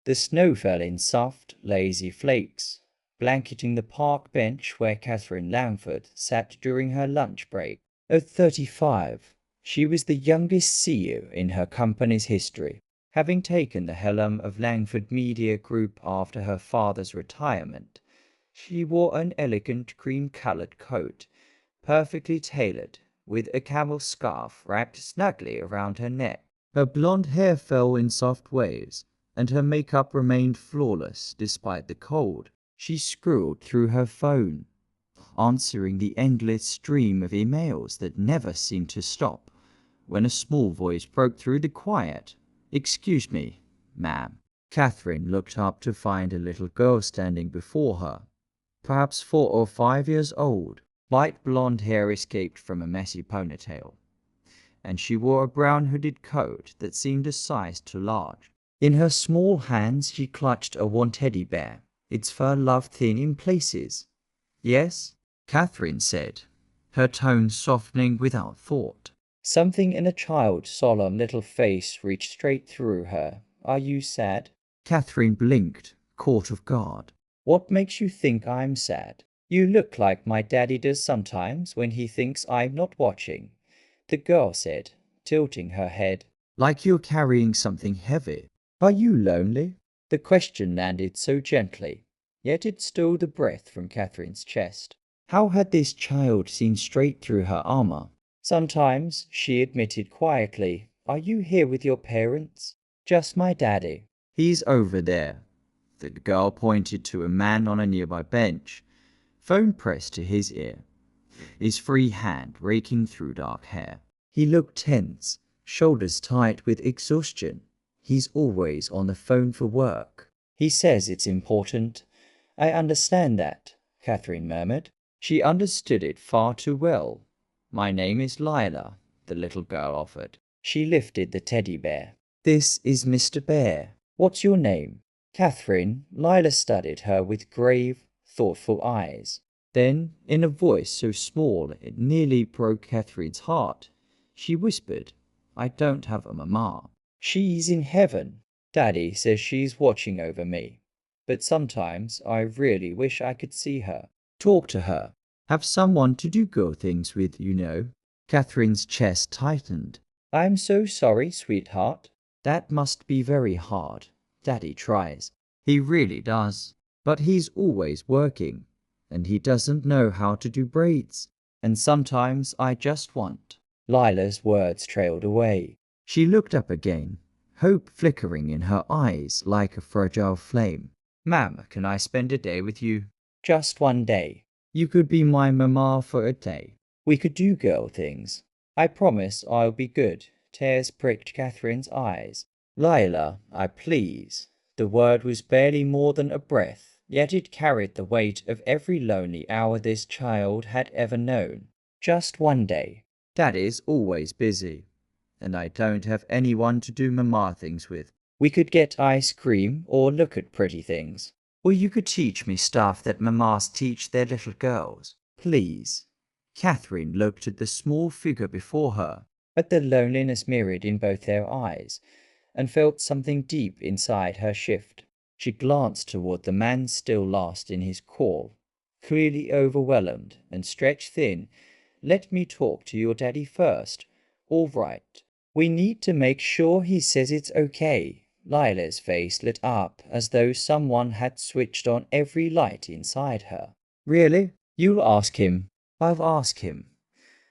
The snow fell in soft, lazy flakes, blanketing the park bench where Catherine Langford sat during her lunch break. At 35, she was the youngest CEO in her company's history, having taken the helm of Langford Media Group after her father's retirement. She wore an elegant cream-colored coat, perfectly tailored, with a camel scarf wrapped snugly around her neck. Her blonde hair fell in soft waves, and her makeup remained flawless despite the cold. She scrolled through her phone, answering the endless stream of emails that never seemed to stop, when a small voice broke through the quiet. "Excuse me, ma'am." Catherine looked up to find a little girl standing before her, perhaps 4 or 5 years old. Light blonde hair escaped from a messy ponytail, and she wore a brown hooded coat that seemed a size too large. In her small hands she clutched a worn teddy bear, its fur loved thin in places. "Yes?" Catherine said, her tone softening without thought. Something in a child's solemn little face reached straight through her. "Are you sad?" Catherine blinked, caught off guard. "What makes you think I'm sad?" "You look like my daddy does sometimes when he thinks I'm not watching," the girl said, tilting her head. "Like you're carrying something heavy. Are you lonely?" The question landed so gently, yet it stole the breath from Catherine's chest. How had this child seen straight through her armor? "Sometimes," she admitted quietly. "Are you here with your parents?" "Just my daddy. He's over there." The girl pointed to a man on a nearby bench, phone pressed to his ear, his free hand raking through dark hair. He looked tense, shoulders tight with exhaustion. "He's always on the phone for work. He says it's important." "I understand that," Catherine murmured. She understood it far too well. "My name is Lila," the little girl offered. She lifted the teddy bear. "This is Mr. Bear. What's your name?" "Catherine." Lila studied her with grave, thoughtful eyes. Then, in a voice so small it nearly broke Catherine's heart, she whispered, "I don't have a mama. She's in heaven. Daddy says she's watching over me. But sometimes I really wish I could see her, talk to her, have someone to do girl things with, you know." Catherine's chest tightened. "I'm so sorry, sweetheart. That must be very hard. Daddy tries. He really does. But he's always working, and he doesn't know how to do braids. And sometimes I just want—" Lila's words trailed away. She looked up again, hope flickering in her eyes like a fragile flame. "Ma'am, can I spend a day with you?" "Just one day. You could be my mama for a day. We could do girl things. I promise I'll be good." Tears pricked Catherine's eyes. "Lila, please." The word was barely more than a breath, yet it carried the weight of every lonely hour this child had ever known. "Just one day. Dad is always busy, and I don't have anyone to do mama things with. We could get ice cream or look at pretty things. Or you could teach me stuff that mamas teach their little girls. Please." Catherine looked at the small figure before her, at the loneliness mirrored in both their eyes, and felt something deep inside her shift. She glanced toward the man still lost in his call, clearly overwhelmed and stretched thin. "Let me talk to your daddy first." "All right. We need to make sure he says it's okay." Lila's face lit up as though someone had switched on every light inside her. "Really? You'll ask him?" "I'll ask him."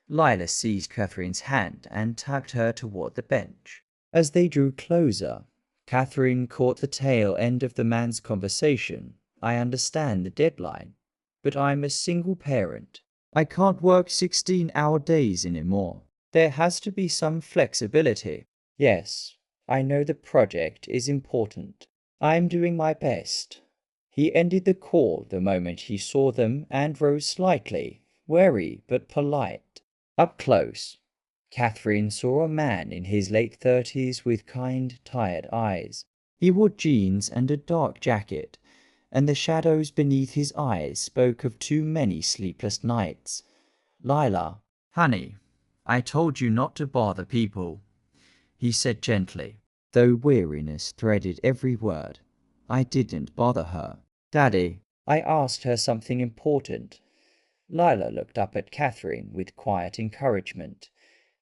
Lila seized Catherine's hand and tugged her toward the bench. As they drew closer, Catherine caught the tail end of the man's conversation. "I understand the deadline, but I'm a single parent. I can't work 16-hour days anymore. There has to be some flexibility." "Yes, I know the project is important. I'm doing my best." He ended the call the moment he saw them and rose slightly, wary but polite. Up close, Catherine saw a man in his late 30s with kind, tired eyes. He wore jeans and a dark jacket, and the shadows beneath his eyes spoke of too many sleepless nights. "Lila." "Honey, I told you not to bother people," he said gently, though weariness threaded every word. I didn't bother her. Daddy, I asked her something important. Lila looked up at Catherine with quiet encouragement.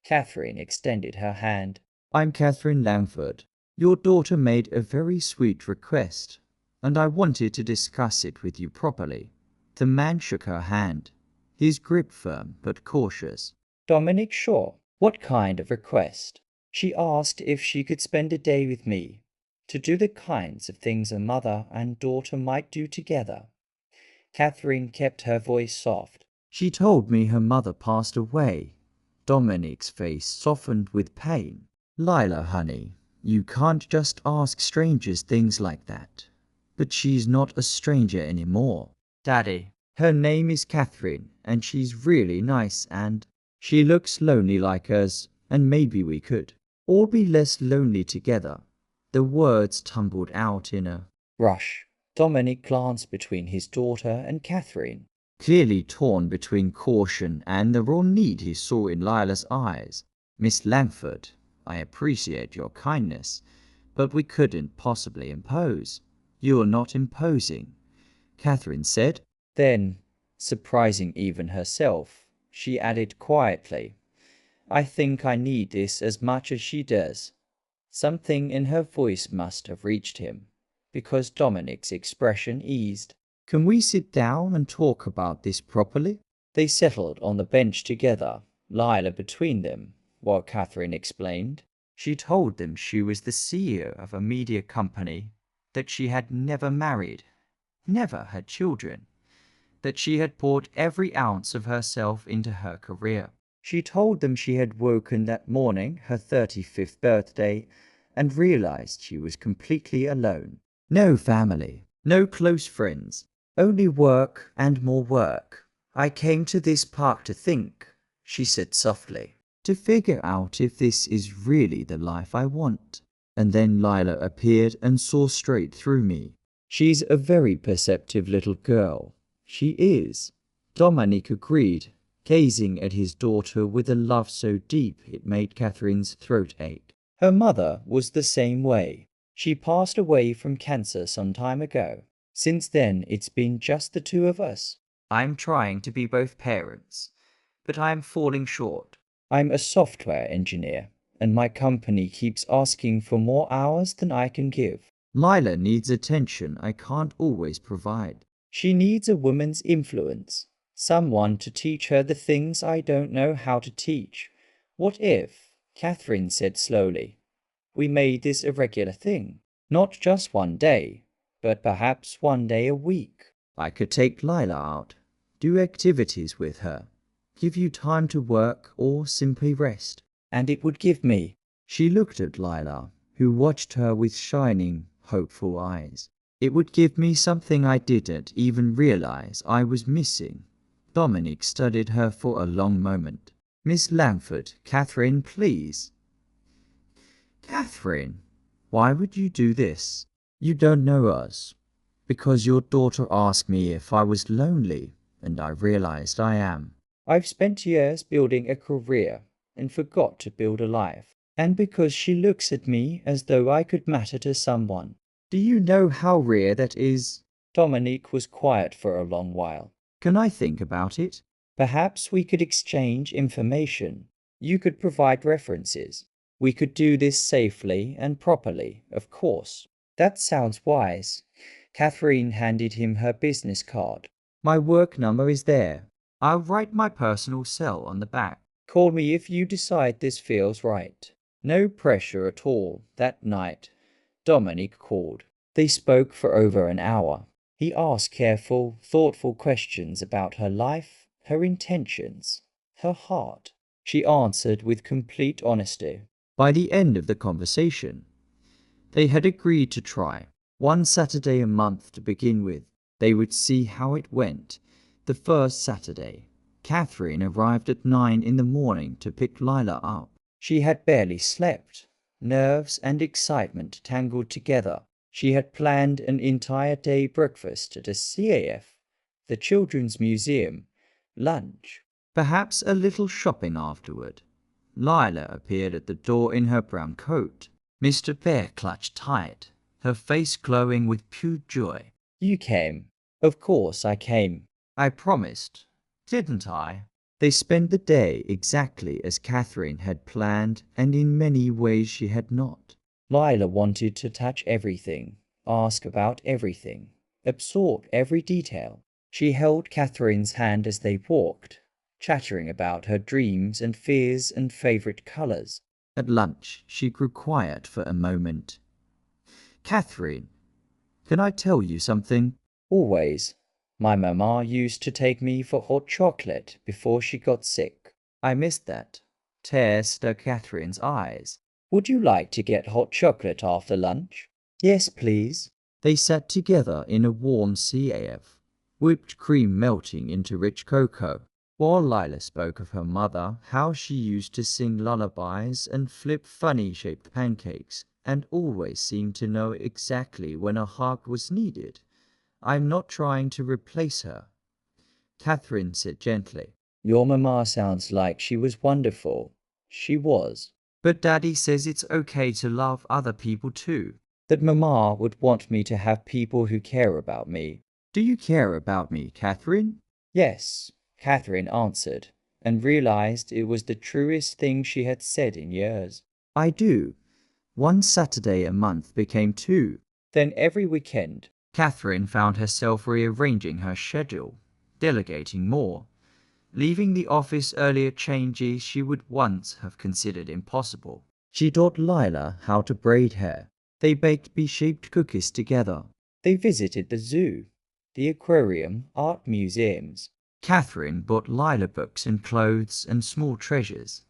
Catherine extended her hand. I'm Catherine Langford. Your daughter made a very sweet request, and I wanted to discuss it with you properly. The man shook her hand, his grip firm but cautious. Dominic Shaw, what kind of request? She asked if she could spend a day with me, to do the kinds of things a mother and daughter might do together. Catherine kept her voice soft. She told me her mother passed away. Dominic's face softened with pain. Lila, honey, you can't just ask strangers things like that. But she's not a stranger anymore. Daddy, her name is Catherine, and she's really nice, and she looks lonely like us, and maybe we could all be less lonely together. The words tumbled out in a rush. Dominic glanced between his daughter and Catherine, clearly torn between caution and the raw need he saw in Lila's eyes. Miss Langford, I appreciate your kindness, but we couldn't possibly impose. You're not imposing, Catherine said. Then, surprising even herself, she added quietly, I think I need this as much as she does. Something in her voice must have reached him, because Dominic's expression eased. Can we sit down and talk about this properly? They settled on the bench together, Lila between them, while Catherine explained. She told them she was the CEO of a media company, that she had never married, never had children, that she had poured every ounce of herself into her career. She told them she had woken that morning, her 35th birthday, and realized she was completely alone. No family, no close friends, only work and more work. I came to this park to think, she said softly, to figure out if this is really the life I want. And then Lila appeared and saw straight through me. She's a very perceptive little girl. She is. Dominic agreed, gazing at his daughter with a love so deep it made Catherine's throat ache. Her mother was the same way. She passed away from cancer some time ago. Since then, it's been just the two of us. I'm trying to be both parents, but I'm falling short. I'm a software engineer, and my company keeps asking for more hours than I can give. Lila needs attention I can't always provide. She needs a woman's influence, someone to teach her the things I don't know how to teach. What if, Catherine said slowly, we made this a regular thing? Not just one day, but perhaps one day a week. I could take Lila out, do activities with her, give you time to work or simply rest. And it would give me. She looked at Lila, who watched her with shining, hopeful eyes. It would give me something I didn't even realize I was missing. Dominic studied her for a long moment. Miss Langford, Catherine, please. Catherine, why would you do this? You don't know us. Because your daughter asked me if I was lonely, and I realized I am. I've spent years building a career and forgot to build a life. And because she looks at me as though I could matter to someone. Do you know how rare that is? Dominic was quiet for a long while. Can I think about it? Perhaps we could exchange information. You could provide references. We could do this safely and properly, of course. That sounds wise. Catherine handed him her business card. My work number is there. I'll write my personal cell on the back. Call me if you decide this feels right. No pressure at all that night. Dominic called. They spoke for over an hour. He asked careful, thoughtful questions about her life, her intentions, her heart. She answered with complete honesty. By the end of the conversation, they had agreed to try one Saturday a month to begin with. They would see how it went. The first Saturday, Catherine arrived at 9 in the morning to pick Lila up. She had barely slept. Nerves and excitement tangled together. She had planned an entire day breakfast at a CAF, the Children's Museum, lunch, perhaps a little shopping afterward. Lila appeared at the door in her brown coat. Mr. Bear clutched tight, her face glowing with pure joy. You came. Of course I came. I promised. Didn't I? They spent the day exactly as Catherine had planned, and in many ways she had not. Lila wanted to touch everything, ask about everything, absorb every detail. She held Catherine's hand as they walked, chattering about her dreams and fears and favorite colors. At lunch, she grew quiet for a moment. Catherine, can I tell you something? Always. My mamma used to take me for hot chocolate before she got sick. I missed that. Tears stirred Catherine's eyes. Would you like to get hot chocolate after lunch? Yes, please. They sat together in a warm CAF, whipped cream melting into rich cocoa, while Lila spoke of her mother, how she used to sing lullabies and flip funny-shaped pancakes, and always seemed to know exactly when a hug was needed. I'm not trying to replace her, Catherine said gently. Your mamma sounds like she was wonderful. She was. But Daddy says it's okay to love other people too. That mamma would want me to have people who care about me. Do you care about me, Catherine? Yes, Catherine answered, and realized it was the truest thing she had said in years. I do. One Saturday a month became two. Then every weekend, Catherine found herself rearranging her schedule, delegating more, leaving the office earlier changes she would once have considered impossible. She taught Lila how to braid hair. They baked bee-shaped cookies together. They visited the zoo, the aquarium, art museums. Catherine bought Lila books and clothes and small treasures,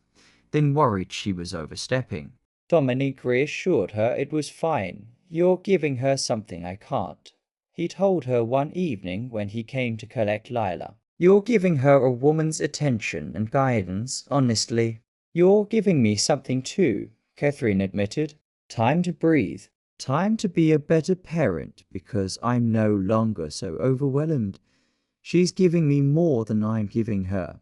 then worried she was overstepping. Dominique reassured her it was fine. You're giving her something I can't. He told her one evening when he came to collect Lila. You're giving her a woman's attention and guidance, honestly. You're giving me something too, Catherine admitted. Time to breathe. Time to be a better parent because I'm no longer so overwhelmed. She's giving me more than I'm giving her.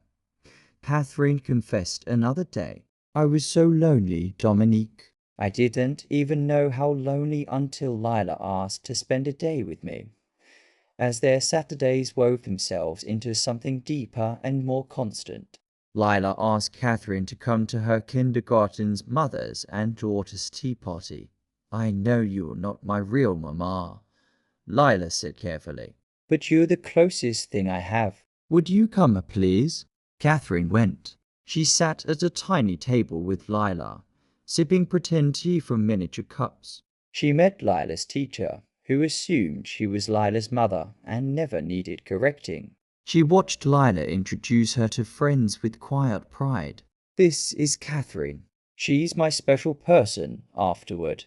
Catherine confessed another day. I was so lonely, Dominique. I didn't even know how lonely until Lila asked to spend a day with me. As their Saturdays wove themselves into something deeper and more constant, Lila asked Catherine to come to her kindergarten's mother's and daughter's tea party. I know you're not my real mamma, Lila said carefully. But you're the closest thing I have. Would you come, please? Catherine went. She sat at a tiny table with Lila, sipping pretend tea from miniature cups. She met Lila's teacher, who assumed she was Lila's mother and never needed correcting. She watched Lila introduce her to friends with quiet pride. This is Catherine. She's my special person, afterward.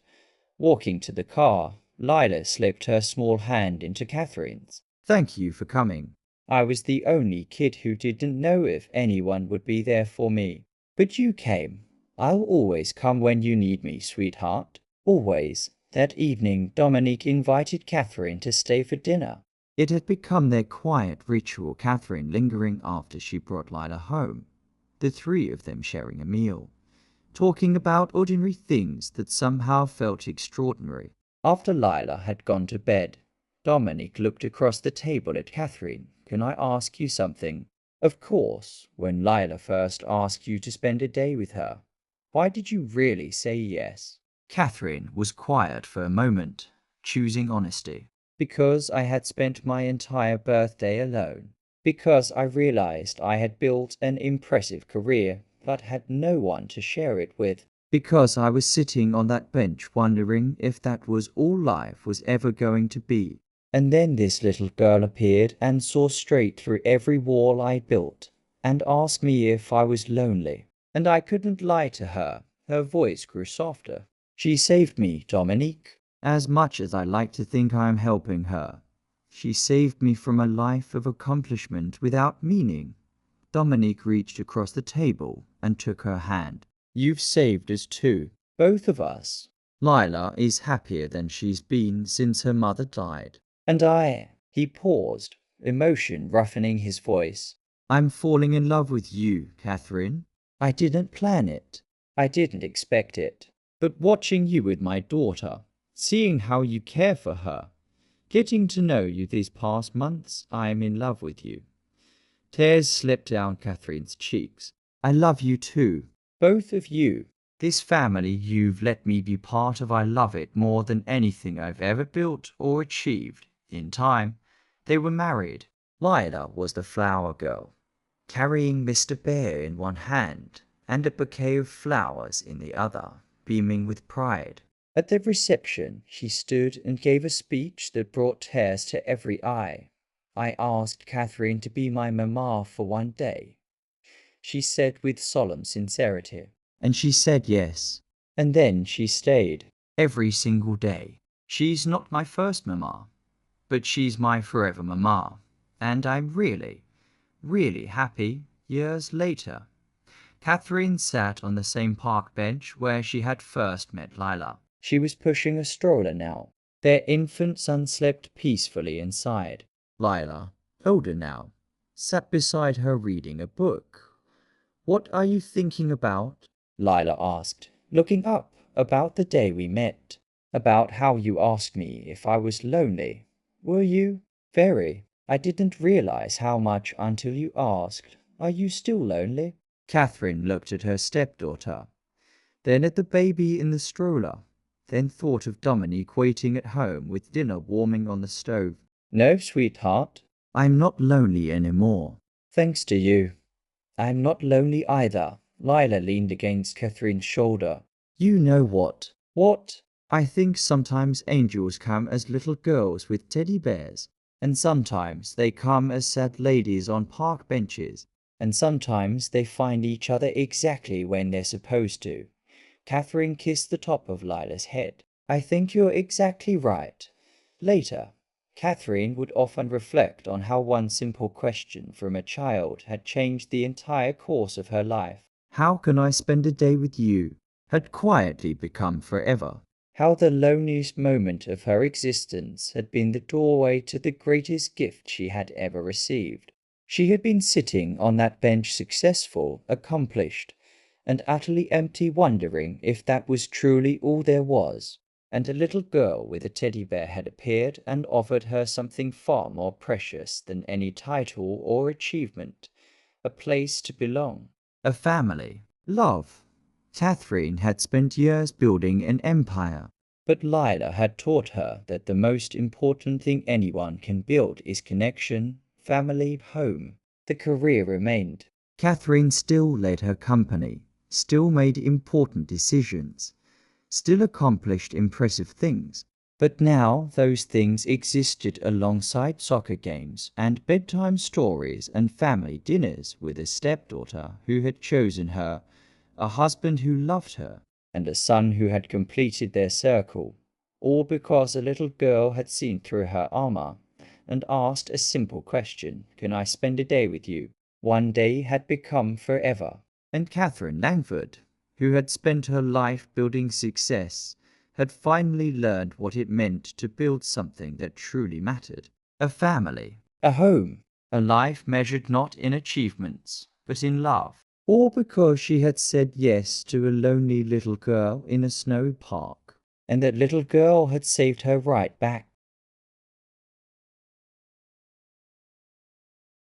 Walking to the car, Lila slipped her small hand into Catherine's. Thank you for coming. I was the only kid who didn't know if anyone would be there for me. But you came. I'll always come when you need me, sweetheart. Always. That evening, Dominique invited Catherine to stay for dinner. It had become their quiet ritual, Catherine lingering after she brought Lila home, the three of them sharing a meal, talking about ordinary things that somehow felt extraordinary. After Lila had gone to bed, Dominique looked across the table at Catherine. Can I ask you something? Of course, when Lila first asked you to spend a day with her, why did you really say yes? Catherine was quiet for a moment, choosing honesty. Because I had spent my entire birthday alone. Because I realized I had built an impressive career, but had no one to share it with. Because I was sitting on that bench wondering if that was all life was ever going to be. And then this little girl appeared and saw straight through every wall I built, and asked me if I was lonely. And I couldn't lie to her. Her voice grew softer. She saved me, Dominique. As much as I like to think I am helping her, she saved me from a life of accomplishment without meaning. Dominique reached across the table and took her hand. You've saved us too, both of us. Lila is happier than she's been since her mother died. And he paused, emotion roughening his voice. I'm falling in love with you, Catherine. I didn't plan it. I didn't expect it. But watching you with my daughter, seeing how you care for her. Getting to know you these past months, I am in love with you." Tears slipped down Catherine's cheeks. "I love you too. Both of you. This family you've let me be part of, I love it more than anything I've ever built or achieved." In time, they were married. Lila was the flower girl, carrying Mr. Bear in one hand and a bouquet of flowers in the other, beaming with pride. At the reception, she stood and gave a speech that brought tears to every eye. "I asked Catherine to be my mamma for one day," she said with solemn sincerity. "And she said yes. And then she stayed. Every single day. She's not my first mamma, but she's my forever mamma. And I'm really, really happy years later." Catherine sat on the same park bench where she had first met Lila. She was pushing a stroller now. Their infant son slept peacefully inside. Lila, older now, sat beside her reading a book. "What are you thinking about?" Lila asked, looking up. "About the day we met. About how you asked me if I was lonely. Were you?" "Very. I didn't realize how much until you asked. Are you still lonely?" Catherine looked at her stepdaughter, then at the baby in the stroller, then thought of Dominique waiting at home with dinner warming on the stove. "No, sweetheart. I'm not lonely anymore. Thanks to you. I'm not lonely either." Lila leaned against Catherine's shoulder. "You know what? What? I think sometimes angels come as little girls with teddy bears, and sometimes they come as sad ladies on park benches, and sometimes they find each other exactly when they're supposed to." Catherine kissed the top of Lila's head. "I think you're exactly right." Later, Catherine would often reflect on how one simple question from a child had changed the entire course of her life. "How can I spend a day with you?" had quietly become forever. How the loneliest moment of her existence had been the doorway to the greatest gift she had ever received. She had been sitting on that bench, successful, accomplished, and utterly empty, wondering if that was truly all there was. And a little girl with a teddy bear had appeared and offered her something far more precious than any title or achievement: a place to belong, a family, love. Catherine had spent years building an empire, but Lila had taught her that the most important thing anyone can build is connection, family, home. The career remained. Catherine still led her company, still made important decisions, still accomplished impressive things. But now those things existed alongside soccer games and bedtime stories and family dinners with a stepdaughter who had chosen her, a husband who loved her, and a son who had completed their circle, all because a little girl had seen through her armor and asked a simple question: "Can I spend a day with you?" One day had become forever. And Catherine Langford, who had spent her life building success, had finally learned what it meant to build something that truly mattered: a family, a home, a life measured not in achievements, but in love. All because she had said yes to a lonely little girl in a snowy park. And that little girl had saved her right back